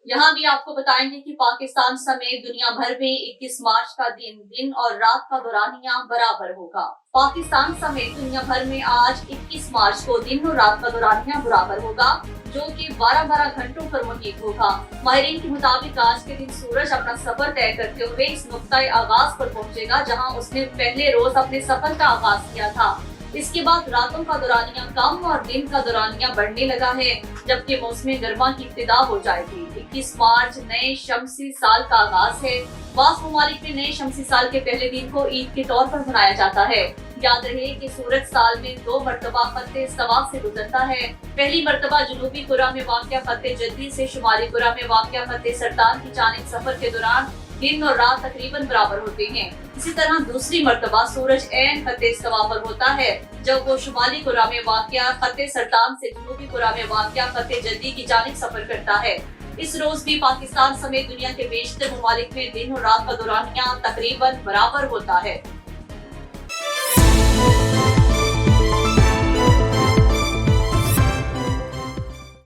यहाँ भी आपको बताएंगे कि पाकिस्तान समेत दुनिया भर में 21 मार्च का दिन और रात का दौरानिया बराबर होगा। पाकिस्तान समेत दुनिया भर में आज 21 मार्च को दिन और रात का दौरानिया बराबर होगा, जो कि 12-12 घंटों पर मुहित होगा। माहिरीन के मुताबिक आज के दिन सूरज अपना सफर तय करते हुए इस नुक्ताए आगाज पर पहुंचेगा, जहां उसने पहले रोज अपने सफर का आगाज किया था। इसके बाद रातों का दौरानिया कम और दिन का दौरानिया बढ़ने लगा है, जबकि मौसम गर्मा की इब्तिदा हो जाएगी। 21 मार्च नए शमसी साल का आगाज है। बास ममालिक में नए शमसी साल के पहले दिन को ईद के तौर पर मनाया जाता है। याद रहे कि सूरज साल में 2 मरतबा खत्ते इस्तवा से गुजरता है। पहली मरतबा जनूबी कुरा में वाक़या खत्ते जद्दी से शुमाली कुरा में वाक़या खत्ते सरतान की जानिब सफर के दौरान दिन और रात तकरीबन बराबर होते हैं। इसी तरह दूसरी मर्तबा सूरज ऐन खत्ते इस्तवा पर होता है, जब वो शुमाली कुरा में वाक़या खत्ते सरतान से जनूबी कुरा में वाक़या खत्ते जद्दी की जानिब सफर करता है। इस रोज भी पाकिस्तान समेत दुनिया के बेशतर ममालिक में दिन और रात का दौरानिया तकरीबन बराबर होता है।